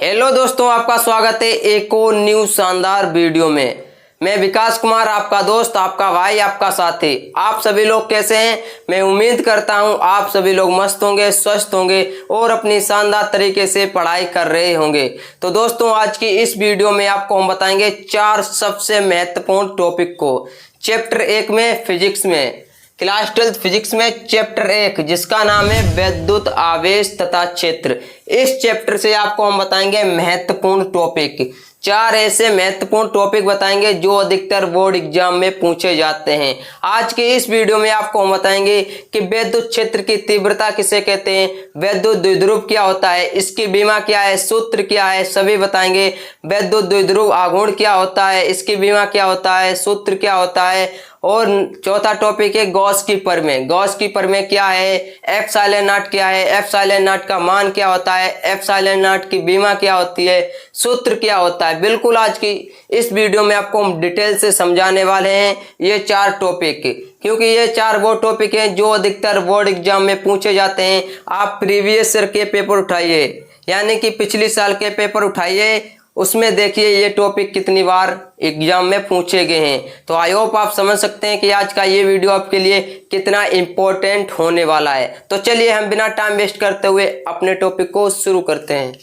Hello दोस्तों, आपका स्वागत है एक और न्यू शानदार वीडियो में। मैं विकास कुमार, आपका दोस्त, आपका भाई, आपका साथी। आप सभी लोग कैसे हैं? मैं उम्मीद करता हूं आप सभी लोग मस्त होंगे, स्वस्थ होंगे और अपनी शानदार तरीके से पढ़ाई कर रहे होंगे। तो दोस्तों, आज की इस वीडियो में आपको हम बताएंगे 4 सबसे महत्वपूर्ण टॉपिक को चैप्टर 1 में, फिजिक्स में, क्लास 12 फिजिक्स में चैप्टर 1, जिसका नाम है वैद्युत आवेश तथा क्षेत्र। इस चैप्टर से आपको हम बताएंगे महत्वपूर्ण टॉपिक, 4 ऐसे महत्वपूर्ण टॉपिक बताएंगे जो अधिकतर बोर्ड एग्जाम में पूछे जाते हैं। आज के इस वीडियो में आपको हम बताएंगे कि वैद्युत क्षेत्र की तीव्रता किसे कहते हैं, वैद्युत द्विध्रुव क्या होता है, इसकी बीमा क्या है, सूत्र क्या है, सभी बताएंगे। वैद्युत द्विध्रुव आघूर्ण क्या होता है, इसकी बीमा क्या होता है, सूत्र क्या होता है। और चौथा टॉपिक है गॉस की प्रमेय। गॉस की प्रमेय क्या है, एप्सिलॉन नॉट क्या है, एप्सिलॉन नॉट का मान क्या होता है, एप्सिलॉन नॉट की बीमा क्या होती है, सूत्र क्या होता है। बिल्कुल आज की इस वीडियो में आपको हम डिटेल से समझाने वाले हैं ये 4 टॉपिक, क्योंकि ये 4 वो टॉपिक हैं जो अधिकतर बोर्ड एग्जाम में पूछे जाते हैं। आप प्रीवियस ईयर के पेपर उठाइए, यानी कि पिछले साल के पेपर उठाइए, उसमें देखिए ये टॉपिक कितनी बार एग्जाम में पूछे गए हैं। तो आई होप आप समझ सकते हैं कि आज का ये वीडियो आपके लिए कितना इम्पोर्टेंट होने वाला है। तो चलिए हम बिना टाइम वेस्ट करते हुए अपने टॉपिक को शुरू करते हैं।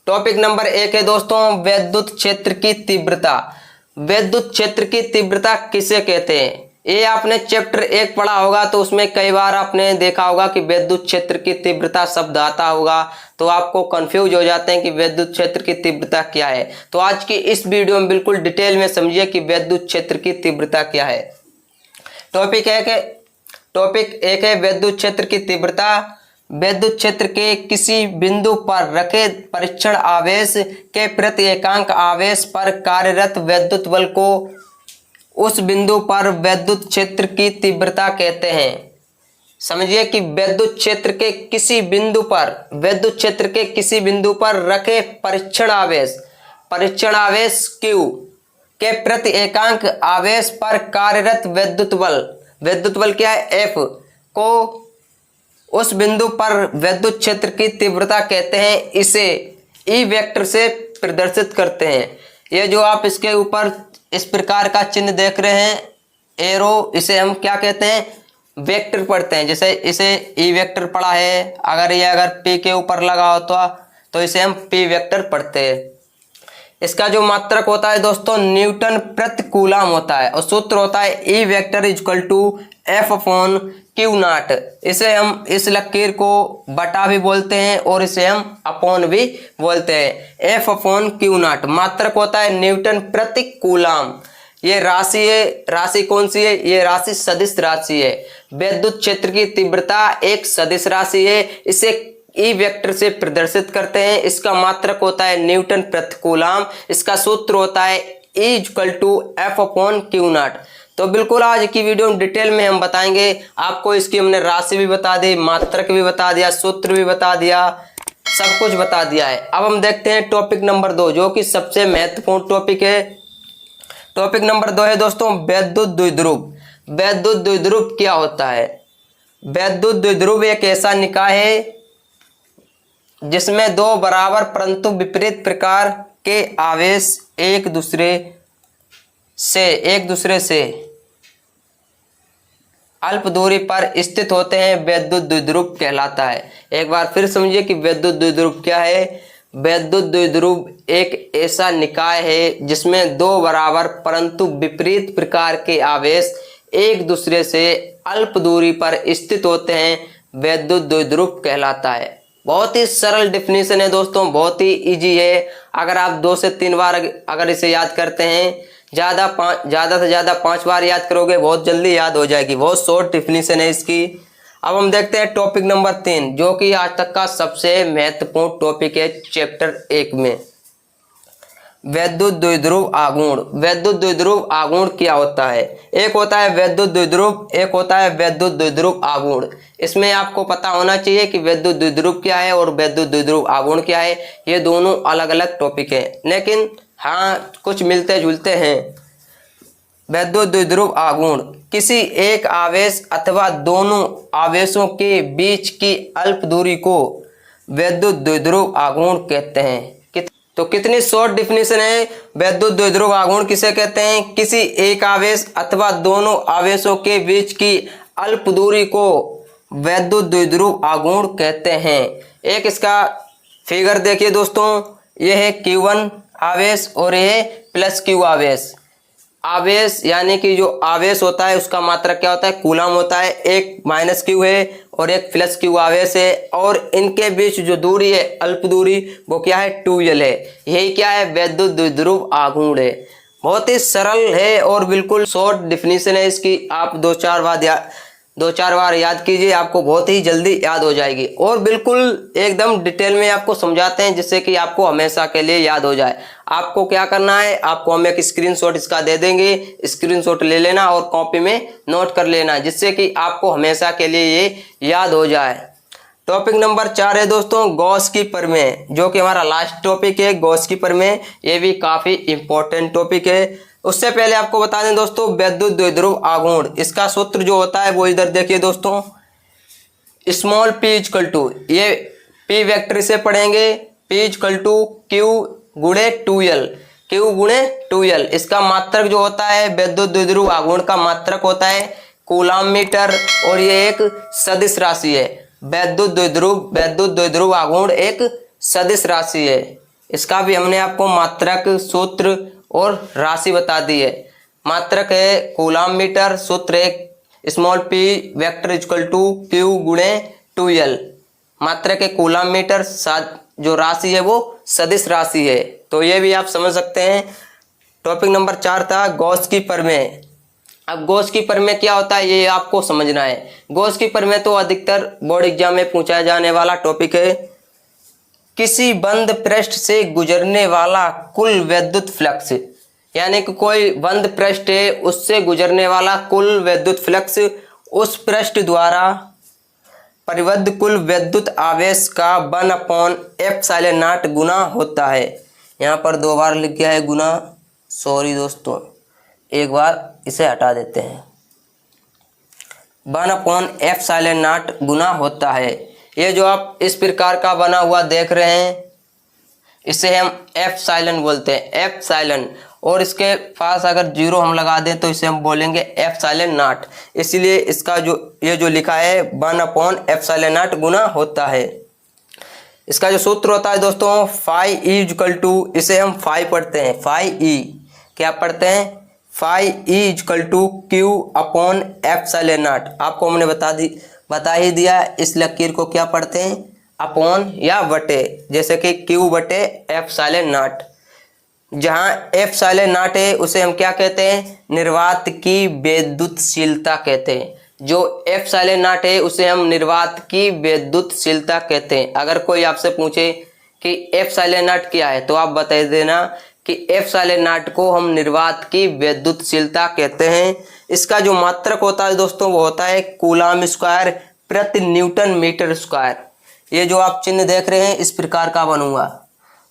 टॉपिक नंबर 1 है दोस्तों वैद्युत क्षेत्र की तीव्रता। वैद्युत क्षेत्र की तीव्रता किसे कहते हैं? ये आपने चैप्टर 1 पढ़ा होगा, तो उसमें कई बार आपने देखा होगा कि वैद्युत क्षेत्र की तीव्रता शब्द आता होगा, तो आपको कंफ्यूज हो जाते हैं कि वैद्युत क्षेत्र की तीव्रता क्या है। तो आज की इस वीडियो में बिल्कुल डिटेल में समझिए कि वैद्युत क्षेत्र की तीव्रता क्या है। टॉपिक 1 है वैद्युत क्षेत्र की तीव्रता। वैद्युत क्षेत्र के किसी बिंदु पर रखे परीक्षण आवेश के प्रति एकांक आवेश पर कार्यरत वैद्युत बल को उस बिंदु पर वैद्युत क्षेत्र की तीव्रता कहते हैं। समझिए कि वैद्युत क्षेत्र के किसी बिंदु पर, वैद्युत क्षेत्र के किसी बिंदु पर रखे परीक्षण आवेश Q के प्रति एकांक आवेश पर कार्यरत वैद्युत बल क्या है, F को उस बिंदु पर वैद्युत क्षेत्र की तीव्रता कहते हैं। इसे E वेक्टर से प्रदर्शित करते हैं। ये जो आप इसके ऊपर इस प्रकार का चिन्ह देख रहे हैं, एरो, इसे हम क्या कहते हैं, वेक्टर पढ़ते हैं। जैसे इसे ई वेक्टर पढ़ा है, अगर पी के ऊपर लगा हो तो इसे हम पी वेक्टर पढ़ते हैं। इसका जो मात्रक होता है दोस्तों न्यूटन प्रति कूलम होता है, और सूत्र होता है E vector equal to F upon q naught. इसे हम इस लकीर को बटा भी बोलते हैं और इसे हम अपॉन भी बोलते हैं। एफ अपॉन क्यू नॉट मात्रक होता है न्यूटन प्रति कूलम। ये राशि है, राशि कौन सी है, ये राशि सदिश राशि है। वैद्युत क्षेत्र की तीव्रता एक सदिश राशि है, इसे ई वेक्टर से प्रदर्शित करते हैं। इसका मात्रक होता है न्यूटन प्रति कूलम। इसका सूत्र होता है E equal to F upon q naught. तो बिल्कुल आज की वीडियो में डिटेल में हम बताएंगे आपको। इसकी हमने राशि भी बता दी, मात्रक भी बता दिया, सूत्र भी बता दिया, सब कुछ बता दिया है। अब हम देखते हैं टॉपिक नंबर 2, जो कि सबसे महत्वपूर्ण टॉपिक है। टॉपिक नंबर 2 है दोस्तों वैद्युत द्विध्रुव। वैद्युत द्विध्रुव क्या होता है? वैद्युत द्विध्रुव एक ऐसा निकाय है जिसमें 2 बराबर परंतु विपरीत प्रकार के आवेश एक दूसरे से अल्प दूरी पर स्थित होते हैं, वैद्युत द्विध्रुव कहलाता है। एक बार फिर समझिए कि वैद्युत द्विध्रुव क्या है। वैद्युत द्विध्रुव एक ऐसा निकाय है जिसमें 2 बराबर परंतु विपरीत प्रकार के आवेश एक दूसरे से अल्प दूरी पर स्थित होते हैं, वैद्युत द्विध्रुव कहलाता है। बहुत ही सरल डेफिनेशन है दोस्तों, बहुत ही इजी है। अगर आप 2 से 3 बार अगर इसे याद करते हैं, ज़्यादा से ज़्यादा 5 बार याद करोगे, बहुत जल्दी याद हो जाएगी। बहुत शॉर्ट डेफिनेशन है इसकी। अब हम देखते हैं टॉपिक नंबर 3, जो कि आज तक का सबसे महत्वपूर्ण टॉपिक है चैप्टर 1 में, वैद्युत द्विध्रुव आघूर्ण। वैद्युत द्विध्रुव आघूर्ण क्या होता है? एक होता है वैद्युत द्विध्रुव, एक होता है वैद्युत द्विध्रुव आघूर्ण। इसमें आपको पता होना चाहिए कि वैद्युत द्विध्रुव क्या है और वैद्युत द्विध्रुव आघूर्ण क्या है। ये दोनों अलग अलग टॉपिक हैं, लेकिन हाँ कुछ मिलते जुलते हैं। वैद्युत द्विध्रुव आघूर्ण किसी एक आवेश अथवा दोनों आवेशों के बीच की अल्प दूरी को विद्युत द्विध्रुव आघूर्ण कहते हैं। तो कितनी शॉर्ट डिफिनेशन है, विद्युत द्विध्रुव आघूर्ण किसे कहते हैं? किसी एक आवेश अथवा दोनों आवेशों के बीच की अल्प दूरी को विद्युत द्विध्रुव आघूर्ण कहते हैं। एक इसका फिगर देखिए दोस्तों, यह है Q1 आवेश और यह है प्लस Q आवेश। आवेश यानी कि जो आवेश होता है उसका मात्रक क्या होता है? कूलम होता है। एक माइनस Q है और एक प्लस Q आवेश है, और इनके बीच जो दूरी है अल्प दूरी वो क्या है? 2L है। यही क्या है? विद्युत द्विध्रुव आघूर्ण है। बहुत ही सरल है और बिल्कुल शॉर्ट डिफिनीशन है इसकी। आप दो चार बार याद कीजिए, आपको बहुत ही जल्दी याद हो जाएगी और बिल्कुल एकदम डिटेल में आपको समझाते हैं जिससे कि आपको हमेशा के लिए याद हो जाए। आपको क्या करना है, आपको हम एक स्क्रीनशॉट इसका दे देंगे, स्क्रीनशॉट ले लेना और कॉपी में नोट कर लेना जिससे कि आपको हमेशा के लिए ये याद हो जाए। टॉपिक नंबर 4 है दोस्तों गॉस की प्रमेय, जो कि हमारा लास्ट टॉपिक है गॉस की प्रमेय। ये भी काफी इंपॉर्टेंट टॉपिक है। उससे पहले आपको बता दें दोस्तों, विद्युत द्विध्रुव आघूर्ण इसका सूत्र जो होता है वो इधर देखिए दोस्तों, स्मॉल p इक्वल टू, ये p वेक्टर से पढ़ेंगे, p इक्वल टू Q गुणे 2L, Q गुणे 2L। इसका मात्रक जो होता है विद्युत द्विध्रुव आघूर्ण का मात्रक होता है कूलम मीटर, और ये एक सदिश राशि है। विद्युत द्विध्रुव आघूर्ण एक सदिश राशि है। इसका भी हमने आपको मात्रक, सूत्र और राशि बता दी है। मात्रक है कूलम मीटर, सूत्र है small p vector equal to Q गुणे 2L। मात्रक है कूलम मीटर, जो राशि है वो सदिश राशि है। तो ये भी आप समझ सकते हैं। टॉपिक नंबर 4 था गॉस की प्रमेय। अब गॉस की प्रमेय क्या होता है ये आपको समझना है। गॉस की प्रमेय तो अधिकतर बोर्ड एग्जाम में पूछा जाने वाला टॉपिक है। किसी बंद पृष्ठ से गुजरने वाला कुल विद्युत फ्लक्स, यानी कि कोई बंद पृष्ठ है उससे गुजरने वाला कुल विद्युत फ्लक्स उस पृष्ठ द्वारा परिबद्ध कुल विद्युत आवेश का 1/ε0 गुना होता है। यहाँ पर 2 बार लिख गया है गुना, सॉरी दोस्तों, एक बार इसे हटा देते हैं। 1/ε0 गुना होता है। ये जो आप इस प्रकार का बना हुआ देख रहे हैं इसे हम एप्सिलॉन बोलते हैं, एप्सिलॉन। और इसके पास अगर 0 हम लगा दें तो इसे हम बोलेंगे ε0। इसलिए इसका ये जो लिखा है 1/ε0 गुना होता है। इसका जो सूत्र होता है दोस्तों फाई ई इक्वल टू, इसे हम फाई पढ़ते हैं, फाई ई क्या पढ़ते हैं? Phi E equal to Q/ε0। आपको हमने बता ही दिया। इस लकीर को क्या पढ़ते हैं? अपॉन या बटे, जैसे कि Q/ε0। जहाँ ε0 है उसे हम क्या कहते हैं? निर्वात की विद्युतशीलता कहते हैं। जो ε0 है उसे हम निर्वात की विद्युतशीलता कहते हैं। अगर कोई आपसे पूछे कि ε0 क्या है तो आप बता देना कि ε0 को हम निर्वात की विद्युतशीलता कहते हैं। इसका जो मात्रक होता है दोस्तों वो होता है कूलम स्क्वायर प्रति न्यूटन मीटर स्क्वायर। ये जो आप चिन्ह देख रहे हैं इस प्रकार का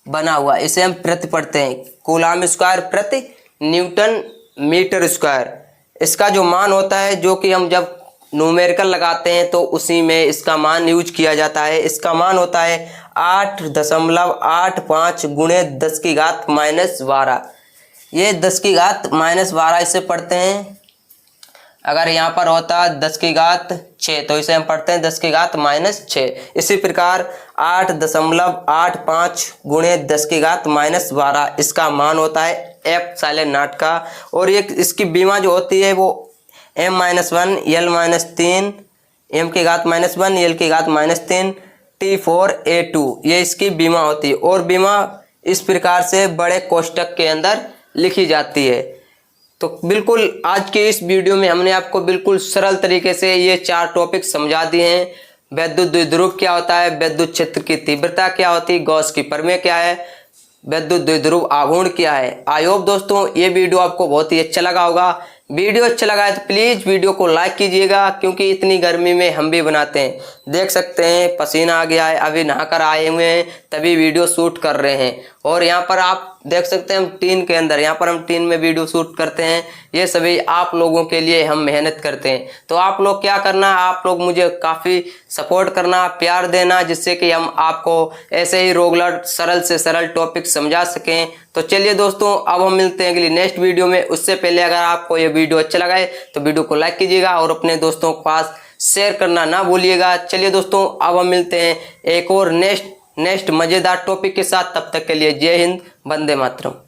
बना हुआ, इसे हम प्रति पढ़ते हैं, कूलम स्क्वायर प्रति न्यूटन मीटर स्क्वायर। इसका जो मान होता है, जो कि हम जब न्यूमेरिकल लगाते हैं तो उसी में इसका मान यूज किया जाता है। इसका मान होता है 8.85 गुणे 10⁻12। ये 10⁻12 इसे पढ़ते हैं। अगर यहाँ पर होता 10⁻6 तो इसे हम पढ़ते हैं 10⁻6। इसी प्रकार 8.85 गुणे 10⁻12 इसका मान होता है ε0 का। और ये इसकी बीमा जो होती है वो m-1 l-3 m⁻⁻1 l⁻⁻3 T4A2 ये इसकी बीमा होती है। और बीमा इस प्रकार से बड़े कोष्टक के अंदर लिखी जाती है। तो बिल्कुल आज के इस वीडियो में हमने आपको बिल्कुल सरल तरीके से ये 4 टॉपिक समझा दिए हैं। विद्युत द्विध्रुव क्या होता है, विद्युत क्षेत्र की तीव्रता क्या होती है, गॉस की प्रमेय क्या है, विद्युत द्विध्रुव आघूर्ण क्या है। आई होप दोस्तों ये वीडियो आपको बहुत ही अच्छा लगा होगा। वीडियो अच्छा लगा है तो प्लीज़ वीडियो को लाइक कीजिएगा, क्योंकि इतनी गर्मी में हम भी बनाते हैं। देख सकते हैं पसीना आ गया है, अभी नहाकर आए हुए हैं तभी वीडियो शूट कर रहे हैं। और यहाँ पर आप देख सकते हैं हम टीन के अंदर, यहाँ पर हम टीन में वीडियो शूट करते हैं। ये सभी आप लोगों के लिए हम मेहनत करते हैं। तो आप लोग क्या करना, आप लोग मुझे काफ़ी सपोर्ट करना, प्यार देना, जिससे कि हम आपको ऐसे ही रेगुलर सरल से सरल टॉपिक समझा सकें। तो चलिए दोस्तों, अब हम मिलते हैं अगली नेक्स्ट वीडियो में। उससे पहले अगर आपको ये वीडियो अच्छा लगा है तो वीडियो को लाइक कीजिएगा और अपने दोस्तों के पास शेयर करना ना भूलिएगा। चलिए दोस्तों, अब हम मिलते हैं एक और नेक्स्ट मजेदार टॉपिक के साथ। तब तक के लिए जय हिंद, वंदे मातरम।